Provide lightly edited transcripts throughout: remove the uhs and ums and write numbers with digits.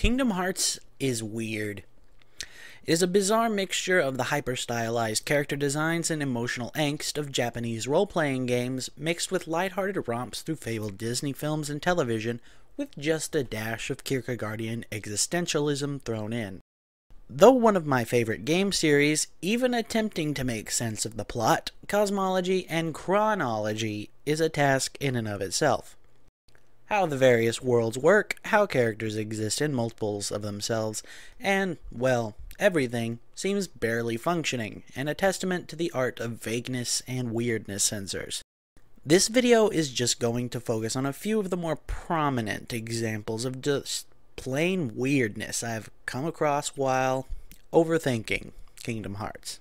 Kingdom Hearts is weird. It is a bizarre mixture of the hyper-stylized character designs and emotional angst of Japanese role-playing games mixed with lighthearted romps through fabled Disney films and television with just a dash of Kierkegaardian existentialism thrown in. Though one of my favorite game series, even attempting to make sense of the plot, cosmology, and chronology is a task in and of itself. How the various worlds work, how characters exist in multiples of themselves, and, well, everything seems barely functioning, and a testament to the art of vagueness and weirdness censors. This video is just going to focus on a few of the more prominent examples of just plain weirdness I've come across while overthinking Kingdom Hearts.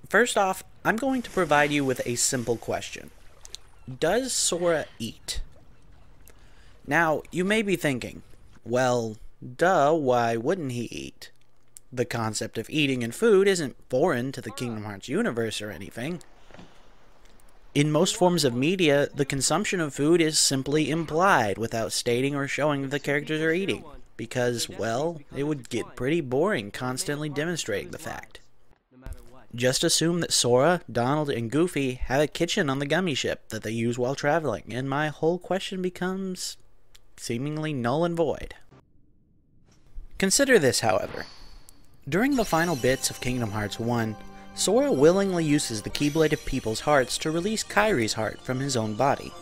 First off, I'm going to provide you with a simple question. Does Sora eat? Now, you may be thinking, well, duh, why wouldn't he eat? The concept of eating and food isn't foreign to the Kingdom Hearts universe or anything. In most forms of media, the consumption of food is simply implied without stating or showing that the characters are eating, because, well, it would get pretty boring constantly demonstrating the fact. Just assume that Sora, Donald, and Goofy have a kitchen on the gummy ship that they use while traveling, and my whole question becomes seemingly null and void. Consider this, however. During the final bits of Kingdom Hearts 1, Sora willingly uses the Keyblade of People's Hearts to release Kairi's heart from his own body.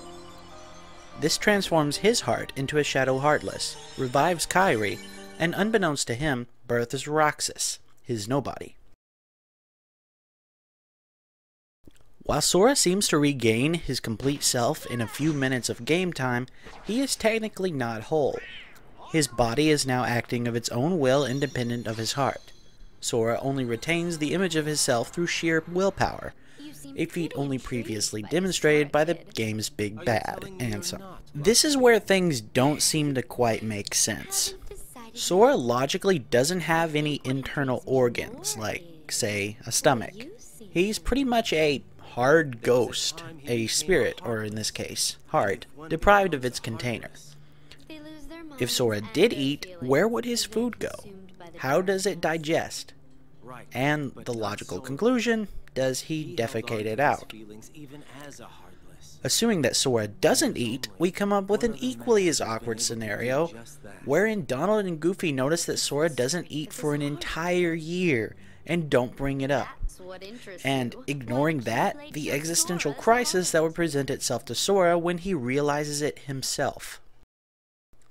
This transforms his heart into a Shadow Heartless, revives Kairi, and unbeknownst to him, births Roxas, his nobody. While Sora seems to regain his complete self in a few minutes of game time, he is technically not whole. His body is now acting of its own will independent of his heart. Sora only retains the image of himself through sheer willpower, a feat only previously demonstrated by the game's Big Bad, Ansem. This is where things don't seem to quite make sense. Sora logically doesn't have any internal organs, like, say, a stomach. He's pretty much a hard ghost, a spirit, or in this case, heart, deprived of its container. If Sora did eat, where would his food go? How does it digest? And the logical conclusion, does he defecate it out? Assuming that Sora doesn't eat, we come up with an equally as awkward scenario, wherein Donald and Goofy notice that Sora doesn't eat for an entire year, and don't bring it up. And ignoring that, the existential crisis that would present itself to Sora when he realizes it himself.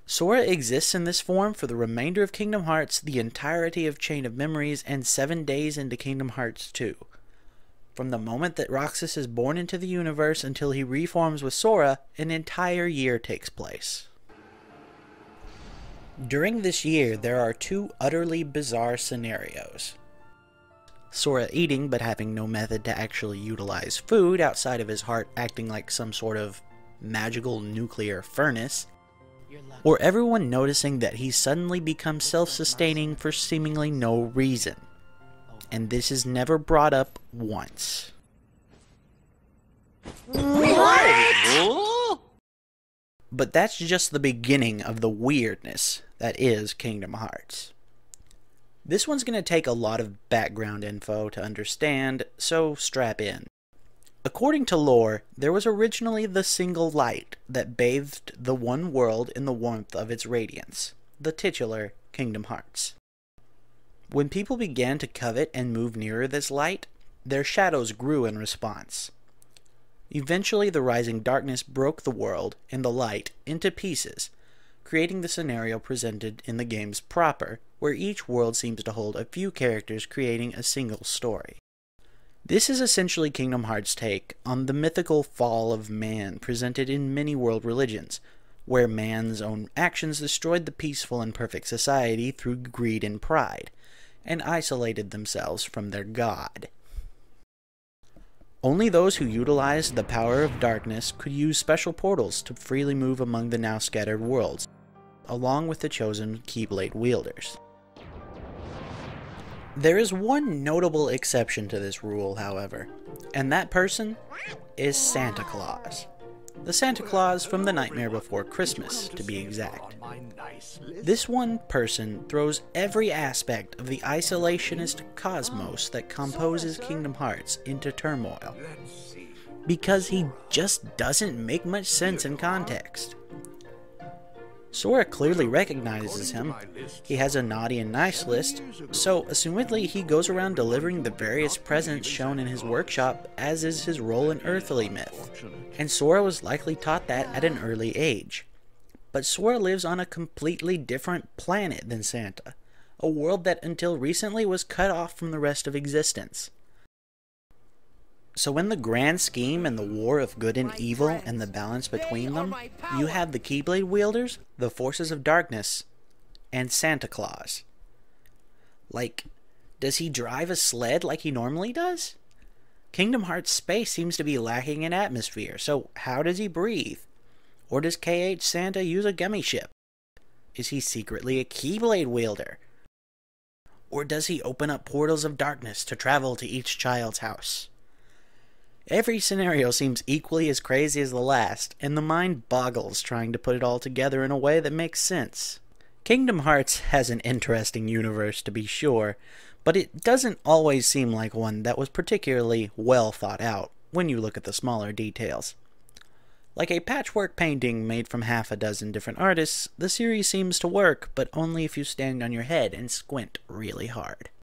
Sora exists in this form for the remainder of Kingdom Hearts, the entirety of Chain of Memories, and 7 days into Kingdom Hearts 2. From the moment that Roxas is born into the universe until he reforms with Sora, an entire year takes place. During this year, there are 2 utterly bizarre scenarios. Sora eating but having no method to actually utilize food outside of his heart acting like some sort of magical nuclear furnace, or everyone noticing that he suddenly becomes self-sustaining for seemingly no reason. And this is never brought up once. What? But that's just the beginning of the weirdness that is Kingdom Hearts. This one's going to take a lot of background info to understand, so strap in. According to lore, there was originally the single light that bathed the one world in the warmth of its radiance, the titular Kingdom Hearts. When people began to covet and move nearer this light, their shadows grew in response. Eventually, the rising darkness broke the world and the light into pieces, creating the scenario presented in the games proper, where each world seems to hold a few characters creating a single story. This is essentially Kingdom Hearts' take on the mythical fall of man presented in many world religions, where man's own actions destroyed the peaceful and perfect society through greed and pride, and isolated themselves from their god. Only those who utilized the power of darkness could use special portals to freely move among the now scattered worlds, along with the chosen Keyblade wielders. There is one notable exception to this rule, however, and that person is Santa Claus. The Santa Claus from The Nightmare Before Christmas, to be exact. This one person throws every aspect of the isolationist cosmos that composes Kingdom Hearts into turmoil, because he just doesn't make much sense in context. Sora clearly recognizes him. He has a naughty and nice list, so assumedly he goes around delivering the various presents shown in his workshop, as is his role in earthly myth. And Sora was likely taught that at an early age. But Sora lives on a completely different planet than Santa, a world that until recently was cut off from the rest of existence. So in the grand scheme and the war of good and evil and the balance between them, you have the Keyblade wielders, the forces of darkness, and Santa Claus. Like, does he drive a sled like he normally does? Kingdom Hearts space seems to be lacking in atmosphere, so how does he breathe? Or does KH Santa use a gummy ship? Is he secretly a Keyblade wielder? Or does he open up portals of darkness to travel to each child's house? Every scenario seems equally as crazy as the last, and the mind boggles trying to put it all together in a way that makes sense. Kingdom Hearts has an interesting universe, to be sure, but it doesn't always seem like one that was particularly well thought out when you look at the smaller details. Like a patchwork painting made from half a dozen different artists, the series seems to work, but only if you stand on your head and squint really hard.